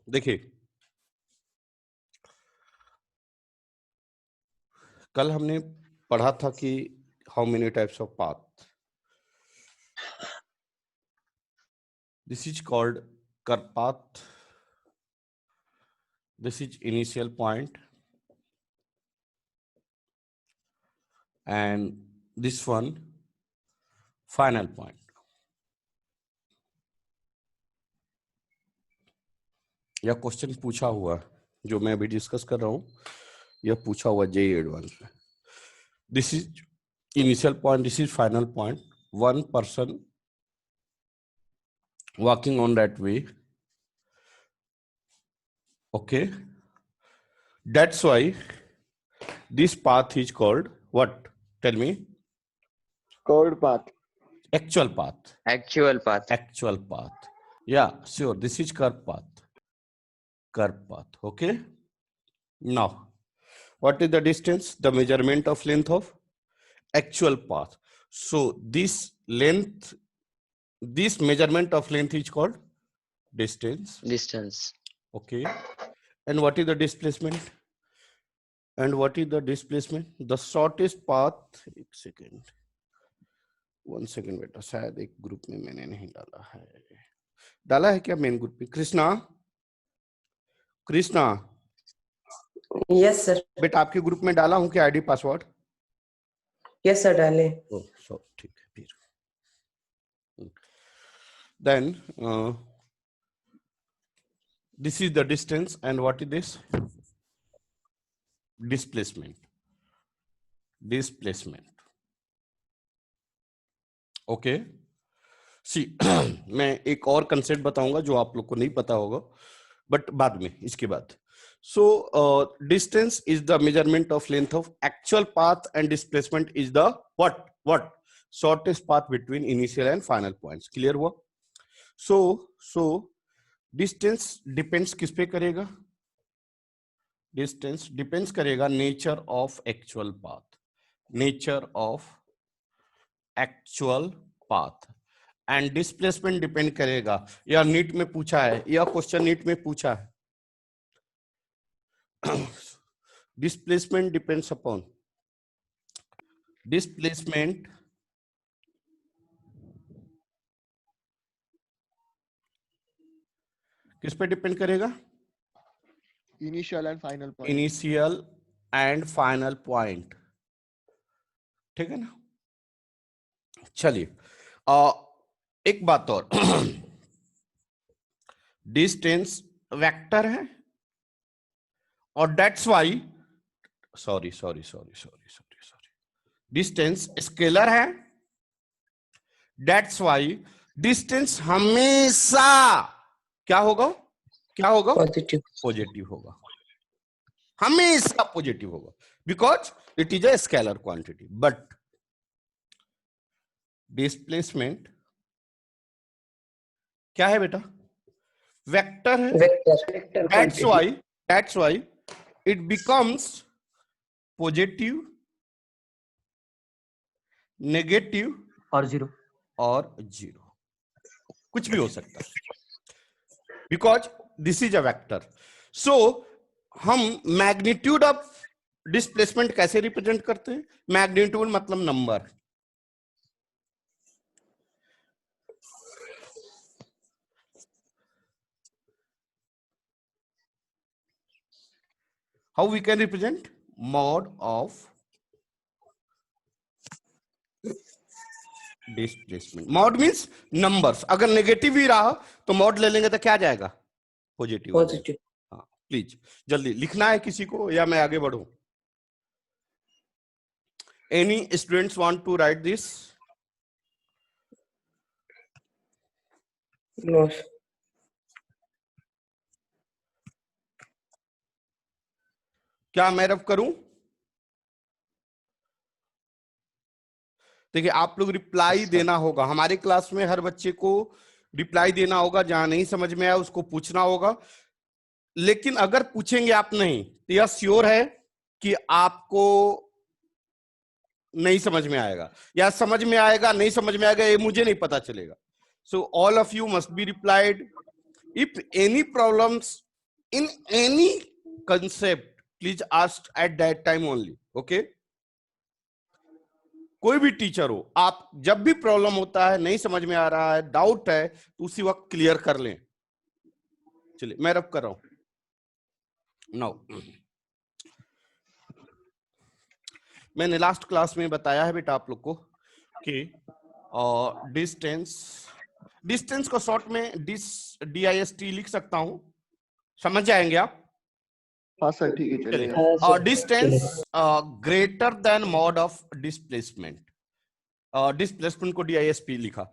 देखिए, कल हमने पढ़ा था कि how many types of path. This is called curve path. This is initial point, and this one final point. यह क्वेश्चन पूछा हुआ जो मैं अभी डिस्कस कर रहा हूं, यह पूछा हुआ जेईई एडवांस में. This is initial point, this is final point. One person walking on that way. Okay, that's why this path is called what? Tell me. Curved path. Actual path. Actual path. Actual path. Yeah, sure. This is curve path. Curve path. Okay. Now, what is the distance? The measurement of length of actual path. So this length, this measurement of length is called distance. Distance. Okay. And what is the displacement? And what is the displacement? The shortest path. एक second. 1 second बेटा, शायद एक group में मैंने नहीं डाला है. डाला है क्या मेन ग्रुप में? कृष्णा, कृष्णा. Yes sir. बेटा आपके ग्रुप में डाला हूं क्या आईडी पासवर्ड? यस सर डाले. ओह सो ठीक है. फिर then this is the distance, and what is this? Displacement. Displacement. Okay. See, मैं एक और कंसेप्ट बताऊंगा जो आप लोग को नहीं पता होगा, बट बाद में, इसके बाद. So distance is the measurement of length of actual path, and displacement is the what shortest path between initial and final points. Clear हुआ? So distance depends किस पे करेगा? Distance depends करेगा nature of actual path. Nature of actual path. And displacement depend करेगा. यह NEET में पूछा है, यह क्वेश्चन नीट में पूछा है. Displacement depends upon. Displacement किस पे डिपेंड करेगा? Initial and final point. Initial and final point. ठीक है ना? चलिए, एक बात और. डिस्टेंस वेक्टर है, और that's why sorry distance scalar है. दैट्स वाई डिस्टेंस हमेशा क्या होगा? पॉजिटिव. पॉजिटिव होगा. हमेशा पॉजिटिव होगा, because it is a scalar quantity. But displacement क्या है बेटा? वेक्टर है. Vector. That's why it becomes positive, negative और जीरो कुछ भी हो सकता है, because this is a vector. So हम मैग्नीट्यूड ऑफ डिस्प्लेसमेंट कैसे रिप्रेजेंट करते हैं? मैग्नीट्यूड मतलब number. How we can represent? Mod of displacement. Mod means numbers. अगर नेगेटिव ही रहा तो मॉड ले लेंगे तो क्या जाएगा? पॉजिटिव. हाँ, प्लीज जल्दी लिखना है किसी को, या मैं आगे बढ़ूं? Any students want to write this? No. क्या मैं रब करूं? देखिए, आप लोग रिप्लाई देना होगा. हमारे क्लास में हर बच्चे को रिप्लाई देना होगा. जहां नहीं समझ में आया उसको पूछना होगा. लेकिन अगर पूछेंगे आप नहीं, तो यह श्योर है कि आपको नहीं समझ में आएगा, या समझ में आएगा नहीं समझ में आएगा ये मुझे नहीं पता चलेगा. So all of you must be replied. If any problems in any concept please ask at that time only. Okay, कोई भी टीचर हो, आप जब भी प्रॉब्लम होता है, नहीं समझ में आ रहा है, डाउट है, तो उसी वक्त क्लियर कर लें. चलिए मैं रब कर रहा हूं नाउ. मैंने लास्ट क्लास में बताया है बेटा आप लोग को कि डिस्टेंस को शॉर्ट में DIST लिख सकता हूं, समझ जाएंगे आप. हाँ सर ठीक है चलेगा. हाँ sir, distance greater than mod of displacement. Displacement को DISP लिखा.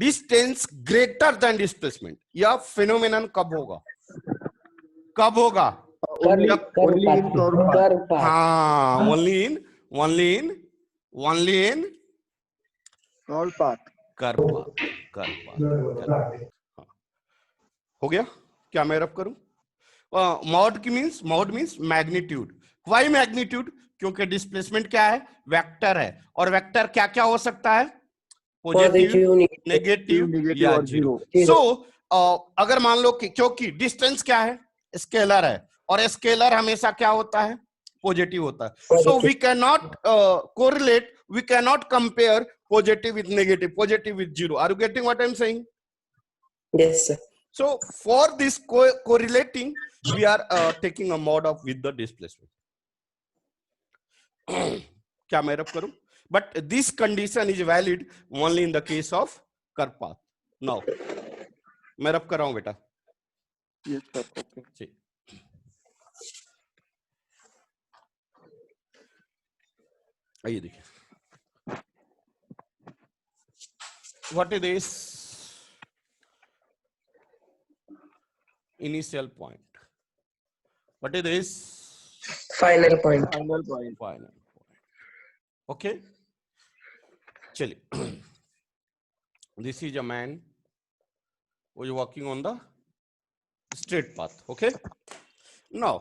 डिस्टेंस ग्रेटर देन डिस्प्लेसमेंट, यह फिनोमेनन कब होगा? कब होगा? Only in curve path. हाँ, only in Curve path. Curve path. हो गया? क्या मैं रब करूं? Mod means magnitude. Why magnitude? क्योंकि डिस्प्लेसमेंट क्या है? वेक्टर है, और वेक्टर क्या क्या हो सकता है? पॉजिटिव, नेगेटिव या जीरो. सो अगर मान लो कि क्योंकि डिस्टेंस क्या है? स्केलर है, और स्केलर हमेशा क्या होता है? पॉजिटिव होता है. So we can not correlate, we can not compare positive with negative, positive with zero. Are you getting what I'm saying? Yes sir. So for this correlating, we are taking a mod of with the displacement. क्या मैं रब करूं? But this condition is valid only in the case of curve path. Now मैं रब कर रहा हूं बेटा. Yes sir. Okay. आइए देखिए. What is this? Initial point. What is this? Final point. Final point. Final point. Okay. चलिए. This is a man who is walking on the straight path. Okay. Now,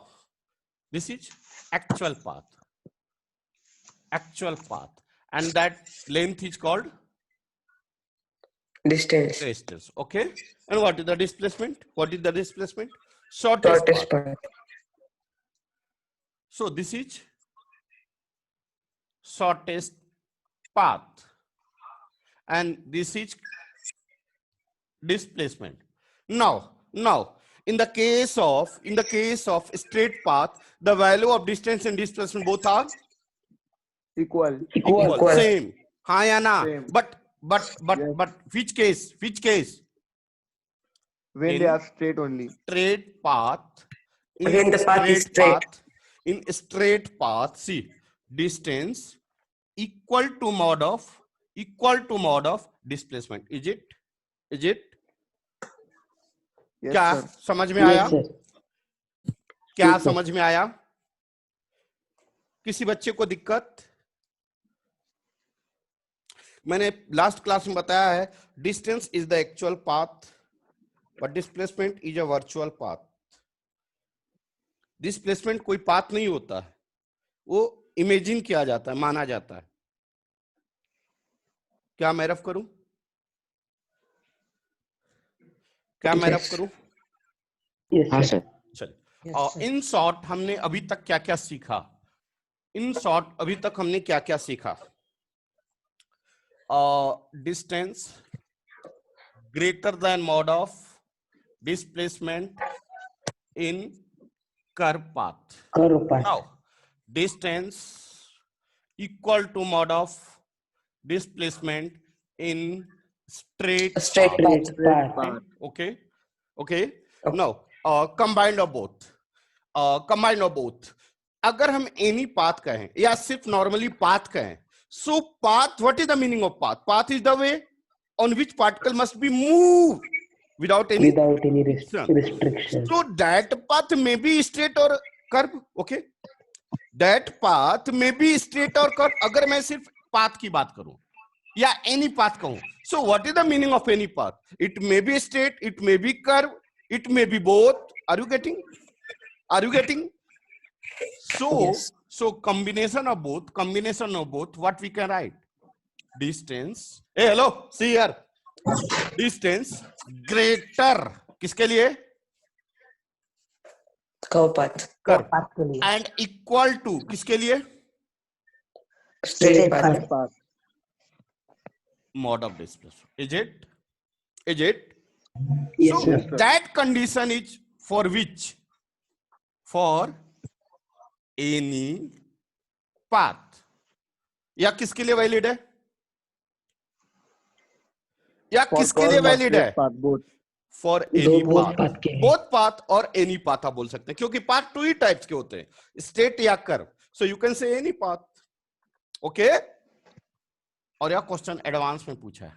this is actual path. Actual path, and that length is called Distance. Okay. And what is the displacement? What is the displacement? Shortest path. So this is shortest path, and this is displacement. Now in the case of straight path, the value of distance and displacement both are Equal. Same. हाँ या ना? Same. But which case? When they are straight only. Straight path. When the path is straight. In straight path, see, distance equal to mod of displacement. Is it? Yes, क्या sir. समझ में आया? Yes sir. क्या Yes, sir. समझ में आया? किसी बच्चे को दिक्कत? मैंने लास्ट क्लास में बताया है, distance is the actual path, but displacement is a virtual path. Displacement कोई पाथ नहीं होता है, वो इमेजिन किया जाता है, माना जाता है. क्या मैं रफ करूं? क्या मैं रफ करूं? Yes sir. चल. इन शॉर्ट हमने अभी तक क्या क्या सीखा? Distance greater than mod of displacement in curve path. Now, distance equal to mod of displacement in straight path. Okay. Now, combined of both. अगर हम any path कहें या सिर्फ normally path कहें, so path, what is the meaning of path? Path is the way on which particle must be moved without any restriction. So that path may be straight or curve. Okay, that path may be straight or curve. अगर मैं सिर्फ path की बात करूं या any path कहूं, so what is the meaning of any path? It may be straight, it may be curve, it may be both. Are you getting? So, Yes. so combination of both, what we can write? Distance. Hey, hello, see here. Distance greater. किसके लिए? Curve path. Curve, and equal to किसके लिए? Straight path. Straight path. Mode of displacement. Is it? Yes, So sir. that condition is for which? For any path. या किसके लिए valid है? या For किसके लिए curve or वैलिड है? straight path, both. For any both path, path के लिए। बोथ पाथ और एनी पाथ आप बोल सकते हैं, क्योंकि पाथ टू ही टाइप्स के होते हैं, स्ट्रेट या curve, so you can say any path. Okay, और यह क्वेश्चन एडवांस में पूछा है,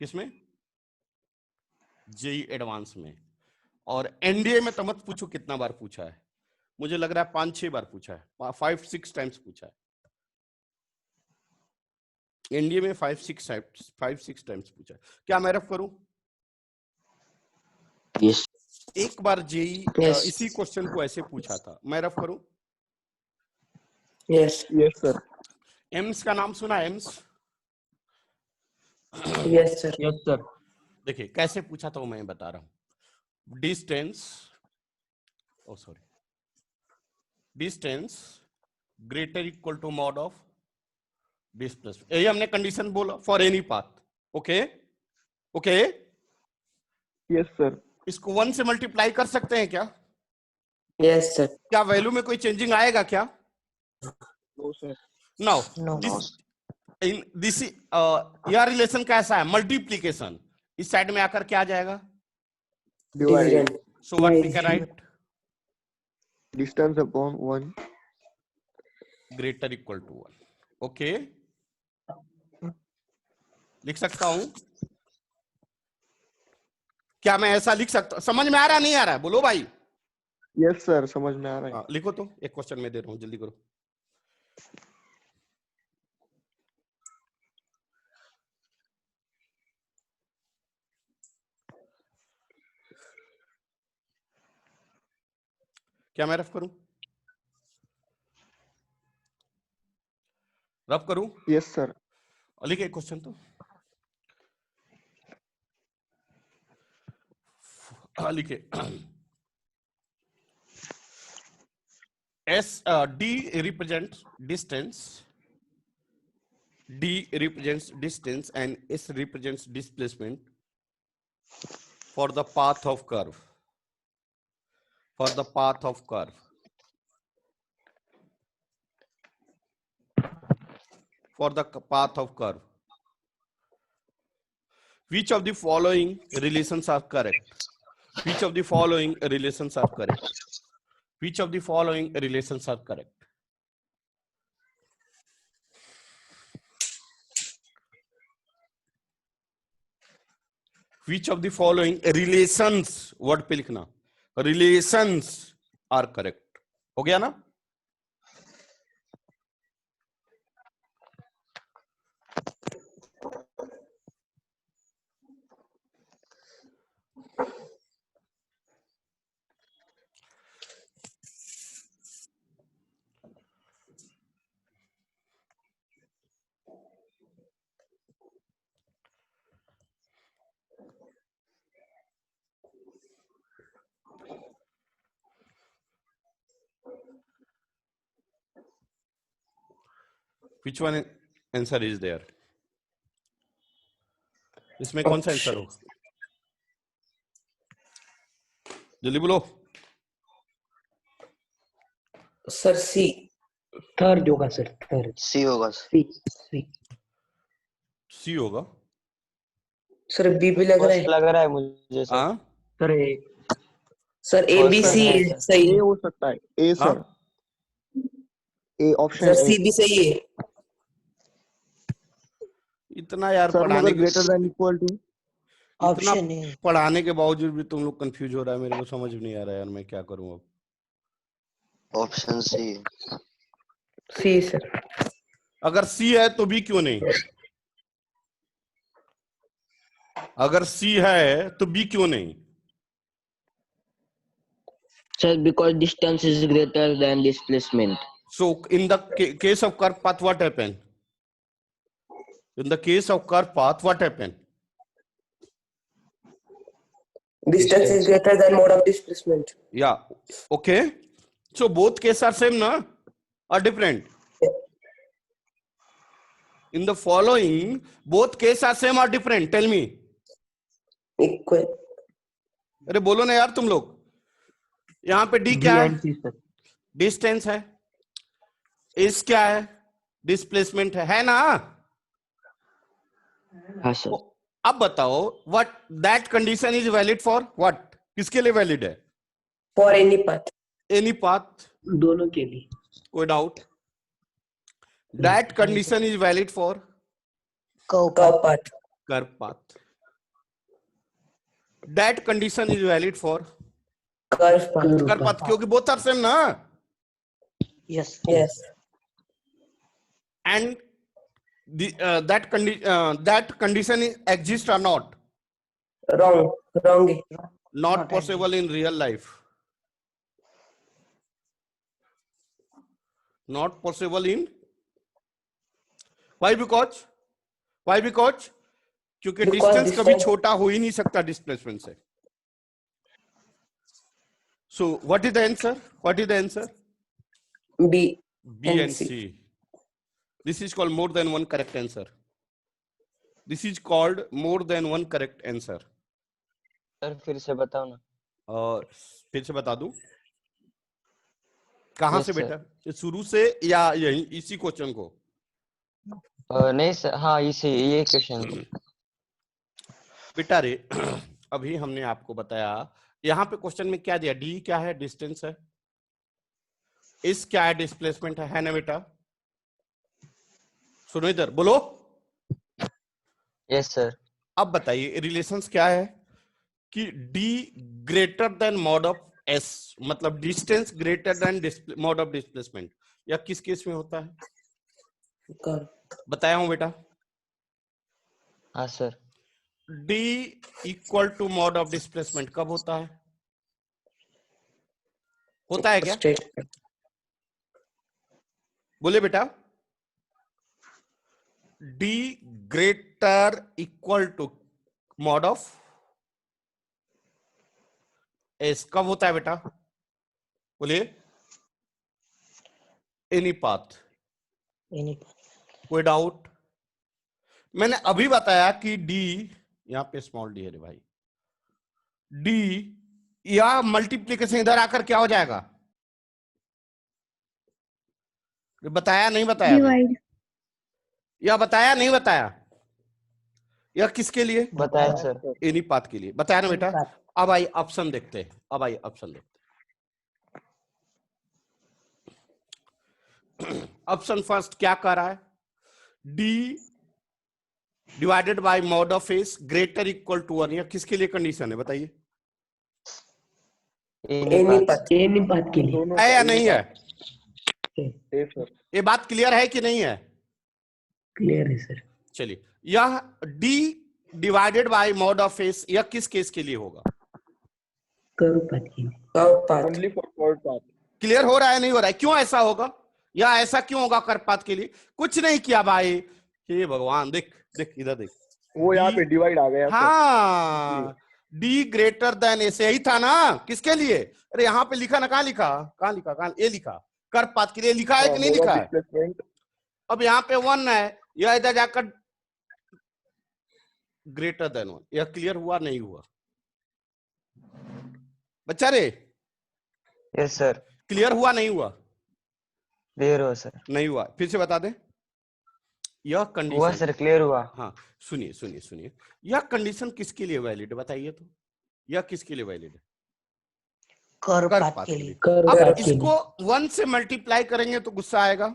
किसमें? जेई एडवांस में। और एनडीए में तो मत पूछो कितना बार पूछा है, मुझे लग रहा है 5-6 बार पूछा है, 5-6 टाइम्स पूछा है एनडीए में, 5-6 टाइम्स पूछा है। क्या मैं रफ करूं? Yes. एक बार जेई Yes. इसी क्वेश्चन को ऐसे पूछा था, मैं रफ करूं? Yes. Yes, sir. एम्स का नाम सुना? AIIMS, Yes, sir. Yes, sir. देखिए कैसे पूछा था वो मैं बता रहा हूं। Distance greater equal to mod of displacement, यही हमने कंडीशन बोला for any path. Okay, Yes, sir. इसको 1 से मल्टीप्लाई कर सकते हैं क्या? Yes, sir. क्या वैल्यू में कोई चेंजिंग आएगा क्या? No, sir. Now No. This यह रिलेशन कैसा है? मल्टीप्लीकेशन, इस साइड में आकर क्या आ जाएगा? Divided. So what we can write? Distance upon 1. Greater equal to 1। Okay, लिख सकता हूं क्या? मैं ऐसा लिख सकता? समझ में आ रहा नहीं आ रहा? बोलो भाई। Yes, sir. समझ में आ रहा है। हाँ, लिखो तो, एक क्वेश्चन में दे रहा हूं, जल्दी करो। क्या मैं रफ करूं? Yes, sir. लिखे क्वेश्चन तो लिखे। S D represents distance and S represents displacement for the path of curve, for the path of curve, which of the following relations are correct? Which of the following relations are correct? Which of the following relations are correct? Which of the following relations, word पे लिखना, relations are correct? हो गया ना? Which one answer is there? इसमें कौन सा answer होगा? जल्दी बोलो। सर सी। थर्ड होगा सर, थर्ड। सी होगा। सी होगा सर। बी भी लग रहा है मुझे सर। हाँ सर ए बी सी सही ए हो सकता है। ए सर, ए ऑप्शन सर। सी भी सही है। इतना यार सर, पढ़ाने मगर के, ग्रेटर देन इक्वल टू इतना पढ़ाने के बावजूद भी तुम लोग कंफ्यूज हो रहा है, मेरे को समझ नहीं आ रहा है यार, मैं क्या करूं अब। Option C. C sir. अगर सी है तो बी क्यों नहीं? अगर सी है तो बी क्यों नहीं? Sir, because distance is greater than displacement. So in the case of curve path, what happened? In the case of curve path, what happened? Distance is greater than mode of displacement. Yeah. Okay. So both cases are same, na? Or different? In the following, both cases are same or different? Tell me. Equal. अरे बोलो ना यार तुम लोग. यहाँ पे D क्या है? डिस्टेंस है. इस क्या है? डिस्प्लेसमेंट है ना? हाँ सर. अब बताओ, what that condition is valid for what? किसके लिए वैलिड है? For any path. Any path? दोनों के लिए. कोई doubt? That condition is valid for Curve path. curve path. That condition is valid for Curve path. curve path, क्योंकि both are same ना? Yes. Yes. And that condition is exist or not? Wrong. Wrong. Not possible in real life. Not possible in. Why? Because क्योंकि distance कभी छोटा हो ही नहीं सकता displacement से. So what is the answer? What is the answer? B. B and C. This is called more than one correct answer. This is called more than one correct answer. Sir फिर से बताओ ना. फिर से बता दूं? कहां Yes, से sir. बेटा? शुरू से या यही इसी क्वेश्चन को? नहीं सर, हाँ इसी ये क्वेश्चन को. बेटा रे अभी हमने आपको बताया यहाँ पे क्वेश्चन में क्या दिया? डी क्या है? डिस्टेंस है. इस क्या है? डिस्प्लेसमेंट है ना बेटा? सुनो इधर बोलो. Yes sir. अब बताइए रिलेशंस क्या है कि D greater than mod of S, मतलब distance greater than mod of displacement, या किस केस में होता है? बताया हूं बेटा. हाँ sir. D equal to mod of displacement कब होता है? होता है क्या? बोले बेटा. D greater equal to mod of S कब होता है बेटा? बोलिए. Any path. कोई डाउट? मैंने अभी बताया कि D, यहां पे स्मॉल d है रे भाई. D या मल्टीप्लीकेशन इधर आकर क्या हो जाएगा? बताया नहीं बताया? डिवाइड. या बताया नहीं बताया? या किसके लिए? बताया सर. एनी पाथ के लिए. बताया ना बेटा? अब आई ऑप्शन देखते हैं. अब आई ऑप्शन देखते हैं. ऑप्शन फर्स्ट क्या कह रहा है? D divided by mod of S greater equal to 1. या किसके लिए कंडीशन है? बताइए. एनी पाथ के लिए. है या नहीं है? सर. ये बात क्लियर है कि नहीं है? क्लियर है सर. चलिए, यह D divided by mod of S यह किस केस के लिए होगा? कर्व पाथ के लिए. Curve path. Only for curve path. Clear हो रहा है नहीं हो रहा है? क्यों ऐसा होगा या ऐसा क्यों होगा कर्व पाथ के लिए? कुछ नहीं किया भाई. हे भगवान, देख देख इधर देख. वो यहाँ पे डिवाइड आ गया. हाँ, D ग्रेटर देन एस यही था ना. किसके लिए? अरे यहाँ पे लिखा ना. कहाँ लिखा? कहाँ लिखा? कहाँ? ये लिखा कर्व पाथ के लिए. लिखा है कि नहीं लिखा है? अब यहाँ पे 1 है, यह इधर जाकर ग्रेटर देन 1. यह क्लियर हुआ नहीं हुआ बच्चा रे? Yes sir. क्लियर हुआ नहीं हुआ? क्लियर हुआ सर. नहीं हुआ. फिर से बता दे. यह हुआ कंडीशन. सर, क्लियर हुआ. हाँ सुनिए सुनिए सुनिए. यह कंडीशन किसके लिए वैलिड है? बताइए तो. यह किसके लिए वैलिड है? कर्व कर्व पाथ के लिए. अब इसको 1 से मल्टीप्लाई करेंगे तो गुस्सा आएगा?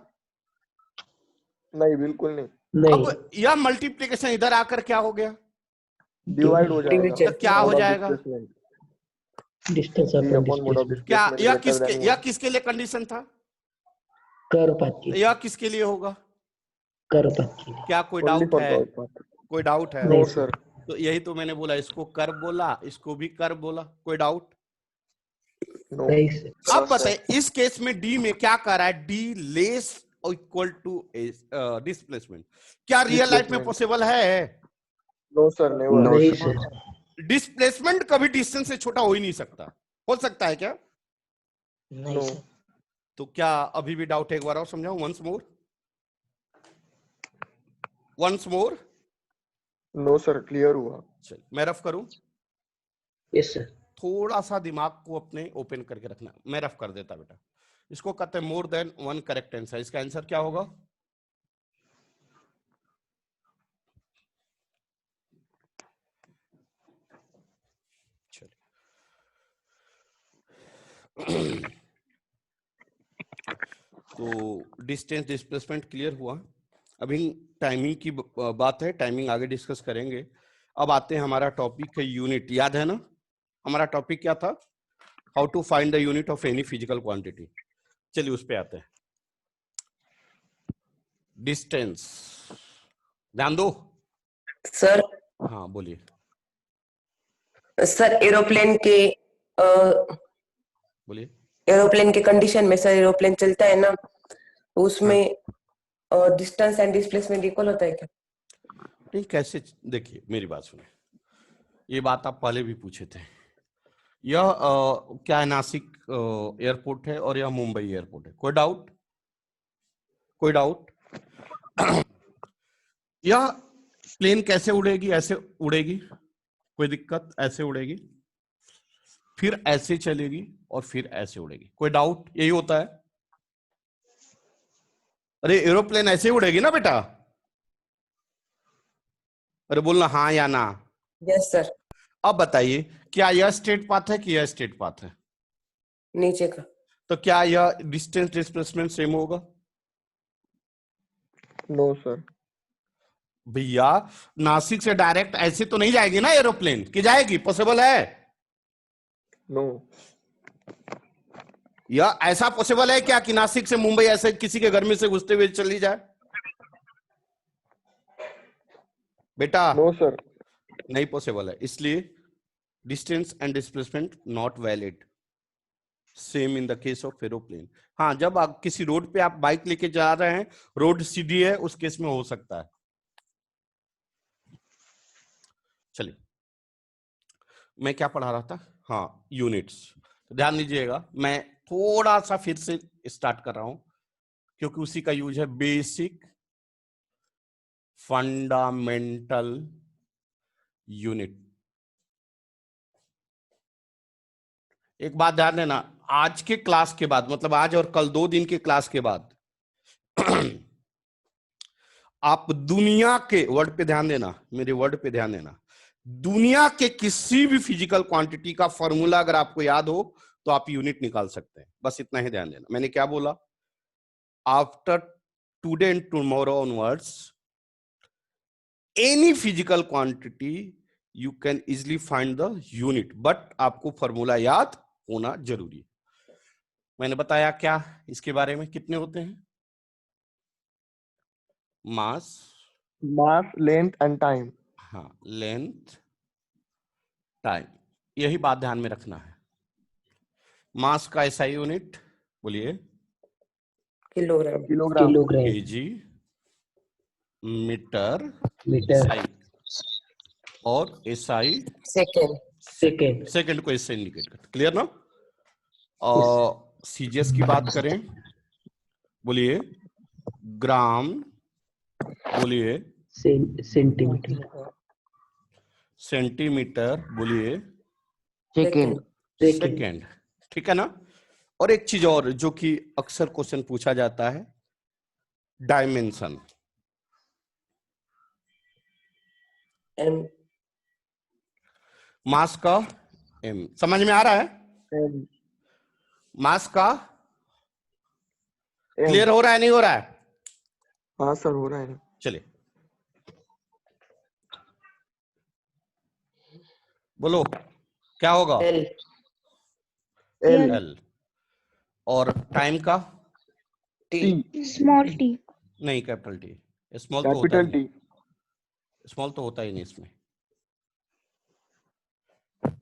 नहीं, बिल्कुल नहीं. अब यह मल्टीप्लीकेशन इधर आकर क्या हो गया? डिवाइड हो जाएगा. तो क्या हो जाएगा? डिस्टेंस क्या यह किसके लिए कंडीशन था? कर्व पाथ के लिए. यह किसके लिए होगा? कर्व पाथ के लिए. क्या कोई डाउट है? कोई डाउट है? No sir. तो यही तो मैंने बोला, इसको कर्व बोला, इसको भी कर्व बोला. कोई डाउट? नहीं सर. अब बताइए इस केस में D में क्या कर रहा है? D less equal to displacement. क्या रियल लाइफ में पॉसिबल है? No sir. नहीं सर. डिस्प्लेसमेंट कभी डिस्टेंस से छोटा हो ही नहीं सकता। हो सकता है क्या? नहीं No. सर। तो क्या अभी भी डाउट है? एक बार और समझाऊं, once more. No sir, clear हुआ। चल मैं रफ करूं। Yes sir. थोड़ा सा दिमाग को अपने ओपन करके रखना। मैं रफ कर देता बेटा। इसको कहते हैं more than one correct answer. इसका आंसर क्या होगा? तो डिस्टेंस डिस्प्लेसमेंट क्लियर हुआ। अभी टाइमिंग की बात है, टाइमिंग आगे डिस्कस करेंगे। अब आते हैं, हमारा टॉपिक है यूनिट। याद है ना हमारा टॉपिक क्या था? How to find the unit of any physical quantity. चलिए उस पे आते हैं। डिस्टेंस, ध्यान दो। सर हाँ बोलिए। सर एरोप्लेन के बोलिए। एरोप्लेन के कंडीशन में सर एरोप्लेन चलता है ना, तो उसमें डिस्टेंस एंड डिस्प्लेसमेंट इक्वल होता है क्या? नहीं, कैसे? देखिए मेरी बात सुने, ये बात आप पहले भी पूछे थे। यह क्या है, नासिक एयरपोर्ट है और यह मुंबई एयरपोर्ट है। कोई डाउट? कोई डाउट? यह प्लेन कैसे उड़ेगी? ऐसे उड़ेगी, कोई दिक्कत? ऐसे उड़ेगी, फिर ऐसे चलेगी और फिर ऐसे उड़ेगी। कोई डाउट? यही होता है। अरे एरोप्लेन ऐसे उड़ेगी ना बेटा। अरे बोलना हाँ या ना। Yes sir. अब बताइए, क्या यह स्ट्रेट पाथ है कि यह स्ट्रेट पाथ है? नीचे का। तो क्या यह डिस्टेंस डिस्प्लेसमेंट सेम होगा? No sir. भैया नासिक से डायरेक्ट ऐसे तो नहीं जाएगी ना एरोप्लेन, कि जाएगी? पॉसिबल है? No. या ऐसा पॉसिबल है क्या कि नासिक से मुंबई ऐसे किसी के घर में से घुसते हुए चली जाए? बेटा No sir. नहीं पॉसिबल है। इसलिए distance and displacement not valid. Same in the case of aeroplane. हाँ, जब आप किसी रोड पे आप बाइक लेके जा रहे हैं, रोड सीधी है, उस केस में हो सकता है। चलिए, मैं क्या पढ़ा रहा था? हाँ, यूनिट्स। ध्यान दीजिएगा, मैं थोड़ा सा फिर से स्टार्ट कर रहा हूं, क्योंकि उसी का यूज है। Basic fundamental unit. एक बात ध्यान देना, आज के क्लास के बाद, मतलब आज और कल 2 दिन के क्लास के बाद आप दुनिया के वर्ड पे ध्यान देना, मेरे वर्ड पे ध्यान देना। दुनिया के किसी भी फिजिकल क्वांटिटी का फॉर्मूला अगर आपको याद हो तो आप यूनिट निकाल सकते हैं। बस इतना ही ध्यान देना। मैंने क्या बोला? After today and tomorrow onwards, any physical quantity you can easily find the unit, but आपको फॉर्मूला याद होना जरूरी है। मैंने बताया क्या इसके बारे में? कितने होते हैं? Mass, Mass, length and time. हाँ, लेंथ, टाइम, यही बात ध्यान में रखना है। मास का एसआई यूनिट बोलिए? Kilogram. Kilogram. Kilogram. KG, metre, metre. SI, और एसआई सेकेंड। सेकंड। सेकंड को इससे इंडिकेट करते। क्लियर ना? और सीजीएस की बात करें, बोलिए? ग्राम, बोलिए? सेंटीमीटर। सेंटीमीटर, बोलिए? सेकेंड। सेकंड। ठीक है ना? और एक चीज और जो कि अक्सर क्वेश्चन पूछा जाता है, डायमेंशन। एम। मास का एम। समझ में आ रहा है? M. मास का M. क्लियर हो रहा है, नहीं हो रहा है? हाँ सर, हो रहा है। चलिए बोलो, क्या होगा? एल। L. एल। और टाइम का? टी। T. Small T. नहीं, कैपिटल टी। स्मॉल तो होता Capital ही नहीं, T. स्मॉल तो होता ही नहीं इसमें।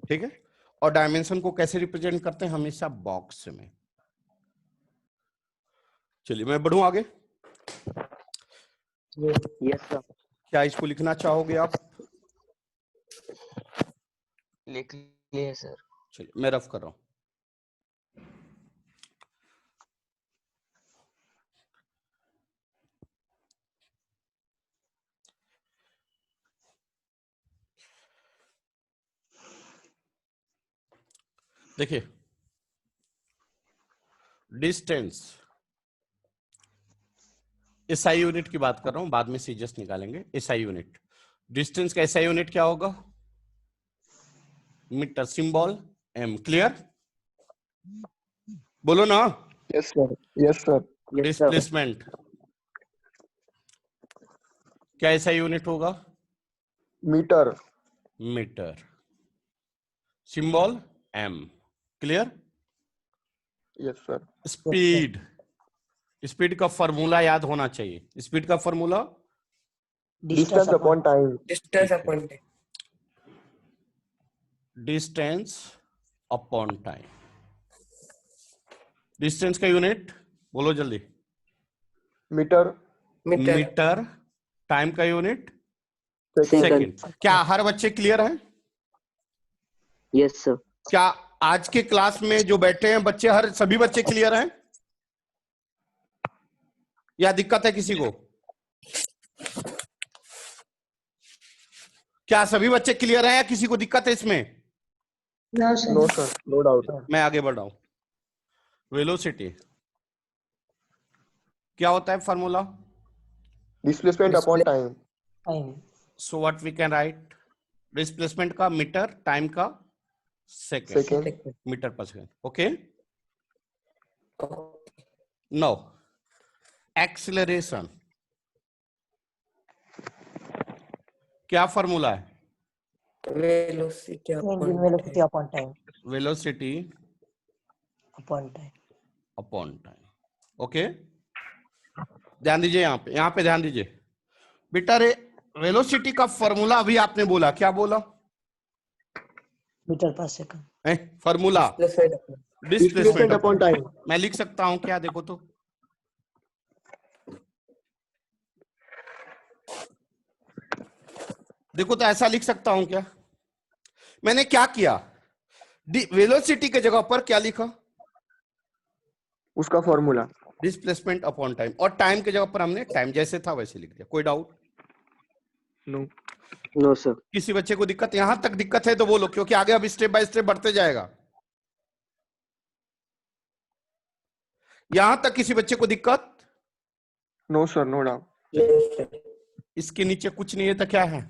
ठीक है? और डायमेंशन को कैसे रिप्रेजेंट करते हैं? हमेशा बॉक्स में। चलिए मैं बढ़ूं आगे। Yes, sir. क्या इसको लिखना चाहोगे आप? लिख लिए सर। चलिए मैं रफ कर रहा हूं। देखिए डिस्टेंस एसआई यूनिट की बात कर रहा हूं, बाद में सीजस निकालेंगे। एसआई यूनिट, डिस्टेंस का एसआई यूनिट क्या होगा? Metre, symbol M. क्लियर? बोलो ना। Yes, sir. Yes, sir. Displacement क्या एसआई यूनिट होगा? Meter. Metre, symbol M. Clear? Yes, sir. Speed, speed का फॉर्मूला याद होना चाहिए। स्पीड का formula Distance upon time. Distance upon time. Distance upon time. Distance का यूनिट बोलो जल्दी। Meter. Meter. मीटर। टाइम का यूनिट Second. सेकंड। क्या हर बच्चे क्लियर हैं? Yes sir. क्या आज के क्लास में जो बैठे हैं बच्चे, हर सभी बच्चे क्लियर हैं या दिक्कत है किसी को? क्या सभी बच्चे क्लियर हैं या किसी को दिक्कत है इसमें? No, sir. No doubt. मैं आगे बढ़ रहा हूं। वेलोसिटी क्या होता है formula? Displacement upon time. So what we can write? Displacement का मीटर, टाइम का सेकंड। Second. मीटर पर सेकंड। ओके। नाउ एक्सीलरेशन क्या फॉर्मूला है? Velocity upon velocity upon time. Velocity Upon time. Upon time. Okay, ध्यान दीजिए यहाँ पे ध्यान दीजिए बेटा। रे वेलोसिटी का फॉर्मूला अभी आपने बोला, क्या बोला? Meter per second. Formula Displacement upon displacement upon time. मैं लिख सकता हूं क्या? देखो तो, देखो तो ऐसा लिख सकता हूं क्या? मैंने क्या किया? वेलोसिटी के जगह पर क्या लिखा? उसका फॉर्मूला. Displacement upon time. और टाइम के जगह पर हमने टाइम जैसे था वैसे लिख दिया। कोई डाउट? No. No sir. किसी बच्चे को दिक्कत? यहां तक दिक्कत है तो बोलो, क्योंकि आगे अब स्टेप बाय स्टेप बढ़ते जाएगा। यहां तक किसी बच्चे को दिक्कत? No, sir. No doubt. time. इसके नीचे कुछ नहीं है तो क्या है?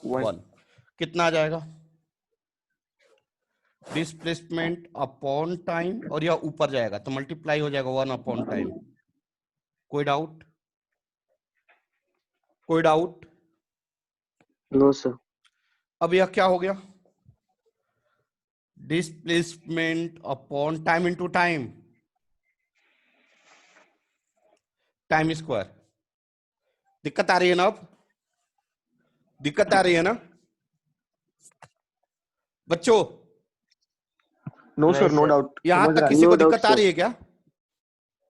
One. 1। कितना आ जाएगा? डिस्प्लेसमेंट अपॉन टाइम, और यह ऊपर जाएगा तो मल्टीप्लाई हो जाएगा 1 अपॉन टाइम। कोई डाउट? कोई डाउट? No sir. अब यह क्या हो गया? Displacement upon time into time, time square. दिक्कत आ रही है ना? अब दिक्कत आ रही है ना बच्चों? No, sir. No doubt. यहां समझ तक रहा है. किसी No को doubt, दिक्कत आ sir. रही है क्या?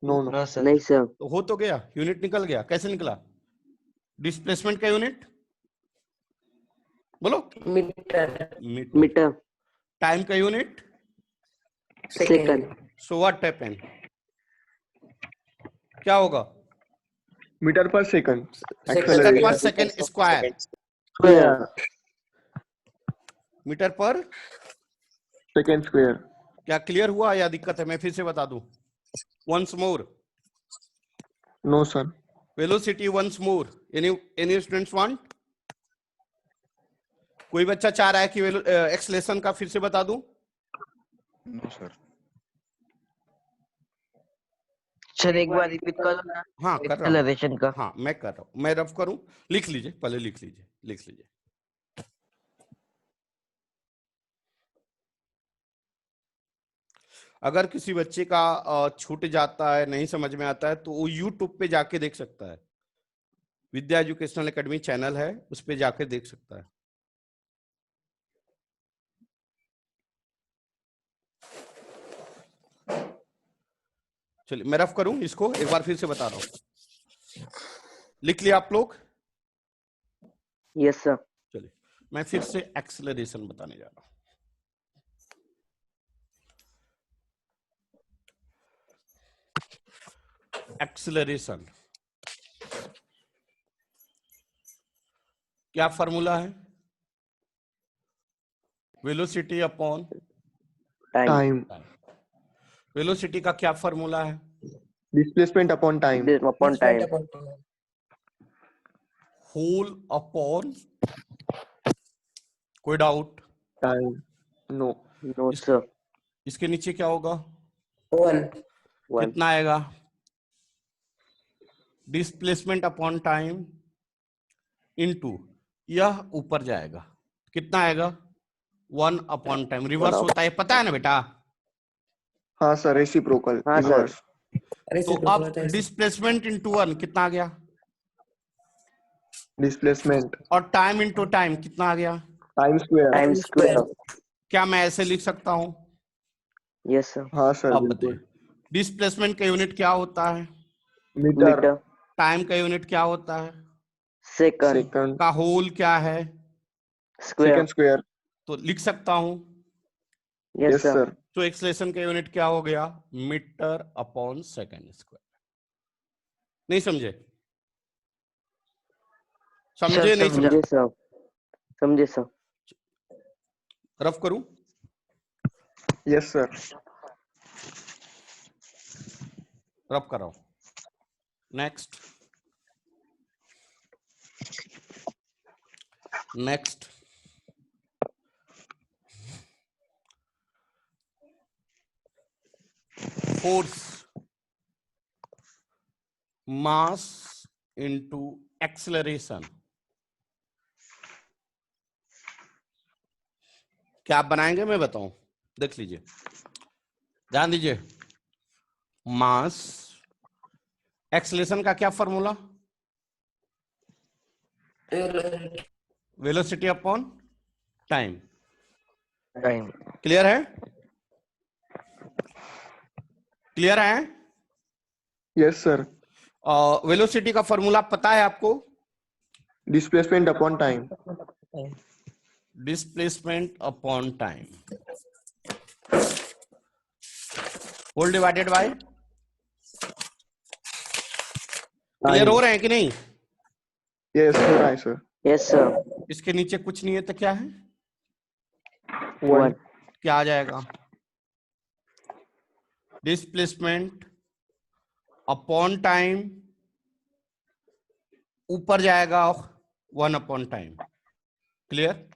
No, no. नहीं सर। तो हो तो गया, यूनिट निकल गया। कैसे निकला? डिस्प्लेसमेंट का यूनिट बोलो। Meter. मीटर। टाइम का unit second. So what happen? क्या होगा? Meter per second. Metre Acceleration. पर सेकंड स्क्वायर। Square. मीटर पर Second square. क्या क्लियर हुआ या दिक्कत है? मैं फिर से बता दूं once more. No, sir. Velocity once more. Any students want? कोई बच्चा चाह रहा है कि एक्सलेशन का फिर से बता दूं? No sir. सर एक बार रिपीट करो ना। हाँ कर रहा हूं। एक्सेलरेशन का। हाँ मैं कर रहा हूं। मैं रफ करूं? लिख लीजिए, पहले लिख लीजिए, लिख लीजिए। अगर किसी बच्चे का छूट जाता है, नहीं समझ में आता है, तो वो यूट्यूब पे जाके देख सकता है। विद्या एजुकेशनल एकेडमी चैनल है, उस पे जाके देख सकता है। चलिए मैं रफ करूं इसको, एक बार फिर से बता रहा हूं। लिख लिया आप लोग? Yes sir. चलिए मैं फिर से एक्सेलरेशन बताने जा रहा हूं। एक्सेलरेशन क्या फॉर्मूला है? Velocity upon time. वेलोसिटी का क्या फॉर्मूला है? Displacement upon time. Upon time. Upon time. Whole upon, कोई डाउट? टाइम। नो। No, इस- sir. इसके नीचे क्या होगा? 1. One. कितना आएगा? डिस्प्लेसमेंट अपॉन टाइम इनटू, यह ऊपर जाएगा, कितना आएगा? 1 अपॉन टाइम। रिवर्स होता है, पता है ना बेटा? हाँ सर, रेसिप्रोकल। हाँ, सर। रिवर्स। तो Reciprocal अब होता है sir. डिस्प्लेसमेंट इनटू 1 कितना आ गया? डिस्प्लेसमेंट और टाइम इनटू टाइम कितना आ गया? Time square. Time square. क्या मैं ऐसे लिख सकता हूं? Yes, sir. हाँ सर, अब बिल्कुल। बताइए, डिस्प्लेसमेंट का यूनिट क्या होता है? मीटर। Meter. टाइम का यूनिट क्या होता है? Second. सेकंड। का होल क्या है? Square. Second square. तो लिख सकता हूं। Yes, yes sir. सर। तो एक्सेलरेशन का यूनिट क्या हो गया? Metre upon second square. नहीं समझे? समझे नहीं समझे? समझे सर, समझे सर। रफ करूं? Yes sir. रफ कर रहा हूं। Next, next, force mass into acceleration. क्या आप बनाएंगे? मैं बताऊं, देख लीजिए, ध्यान दीजिए। मास, एक्सेलरेशन का क्या formula? Velocity upon time. Time. Clear है? क्लियर है? Yes sir. वेलोसिटी का फॉर्मूला पता है आपको? Displacement upon time. Time. Displacement upon time whole divided by. Clear हो रहे हैं कि नहीं? यस हो रहा है सर। Yes sir. इसके नीचे कुछ नहीं है तो क्या है? 1। क्या आ जाएगा? डिस्प्लेसमेंट अपॉन टाइम, ऊपर जाएगा 1 upon time. Clear?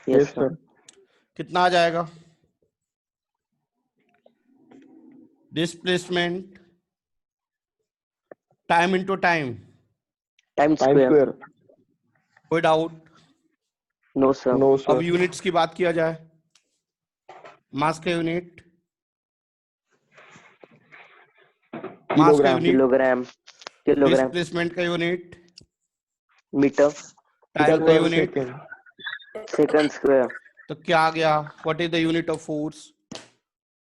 Yes yes sir. Sir. कितना आ जाएगा? Displacement time into time. Time time square. Square. कोई डाउट? No sir. नो अब सर। यूनिट्स की बात किया जाए। मास का यूनिट, मास का kilogram. Unit, kilogram. Kilogram. Displacement का यूनिट, मीटर। टाइम मीटर का पर यूनिट। सेकंड। Second square. तो क्या आ गया? What is the unit of force?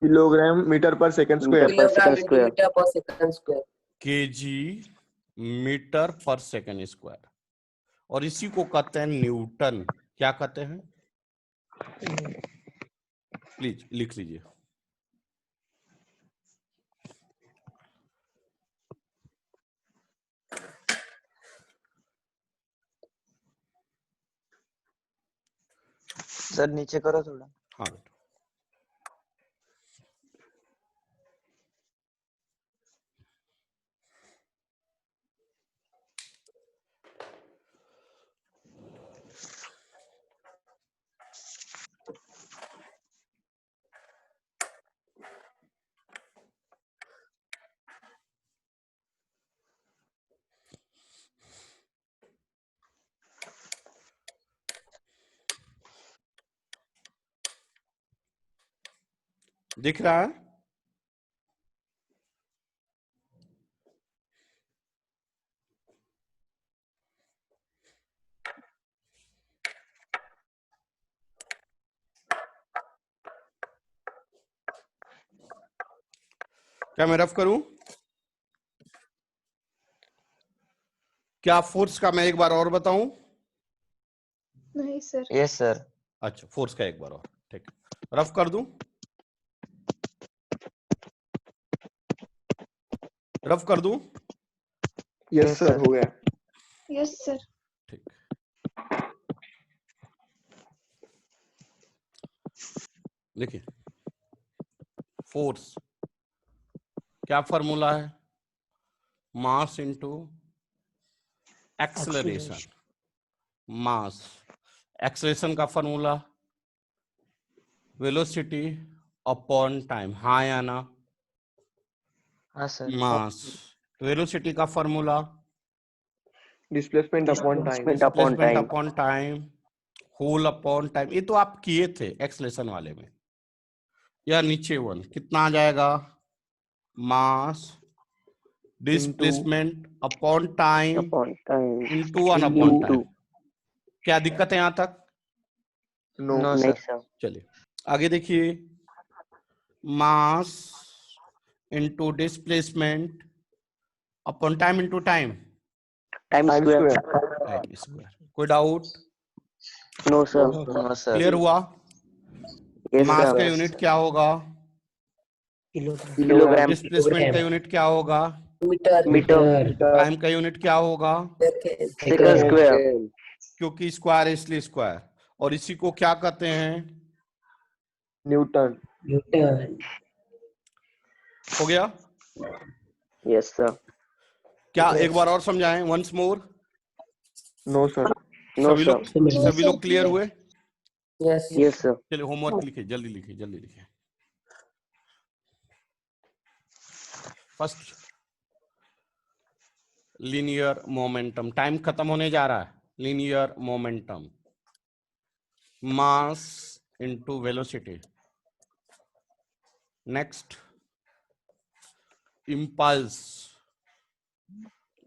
Kilogram metre पर second metre square. Per Kilogram second into square. meter per second square. KG metre पर second square. और इसी को कहते हैं न्यूटन। क्या कहते हैं? प्लीज लिख लीजिए। सर नीचे करो थोड़ा। हाँ बेटा। दिख रहा है? क्या मैं रफ करूं? क्या फोर्स का मैं एक बार और बताऊं? सर। Yes, sir. अच्छा, फोर्स का एक बार और, ठीक है। रफ कर दूं? रफ कर दूं? यस सर, हो गया। Yes sir. ठीक। देखिए, फोर्स क्या फॉर्मूला है? Mass into acceleration. Mass, acceleration का फॉर्मूला वेलोसिटी अपॉन टाइम, हाँ या ना? हाँ सर। मास, वेलोसिटी का formula displacement upon time. Displacement upon time, whole upon time. ये तो आप किए थे एक्सेलरेशन वाले में। या नीचे वन कितना आ जाएगा? Mass displacement upon time into one upon time. क्या दिक्कत है यहां तक? No No, sir. चलिए आगे देखिए, mass into displacement upon time into time, time square. Time square. कोई डाउट? No, sir. क्लियर हुआ? मास का यूनिट क्या होगा? किलोग्राम। डिस्प्लेसमेंट का यूनिट क्या होगा? मीटर। टाइम का यूनिट क्या होगा? Second square. क्योंकि स्क्वायर इसलिए स्क्वायर। और इसी को क्या कहते हैं? न्यूटन। हो गया? Yes, sir. क्या एक बार और समझाएं? Once more. No sir. सभी लोग क्लियर हुए? यस। Yes, sir. चलिए होमवर्क लिखिए, जल्दी लिखिए, जल्दी लिखिए। First, linear momentum. टाइम खत्म होने जा रहा है। Linear momentum, mass into velocity. Next,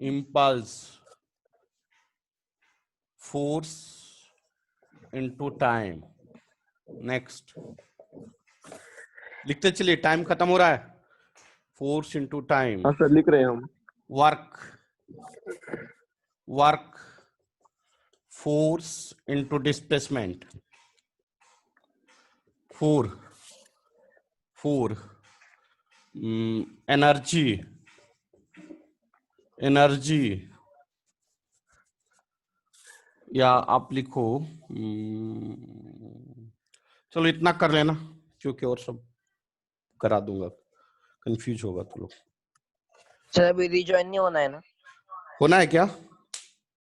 impulse force into time। Next, लिखते चलिए, टाइम खत्म हो रहा है। Force into time. हाँ सर, लिख रहे हैं हम। Work force into displacement. Four energy या आप लिखो, चलो इतना कर लेना, क्योंकि और सब करा दूंगा, कंफ्यूज होगा तो लोग। सर अभी रिजॉइन नहीं होना है ना? होना है क्या?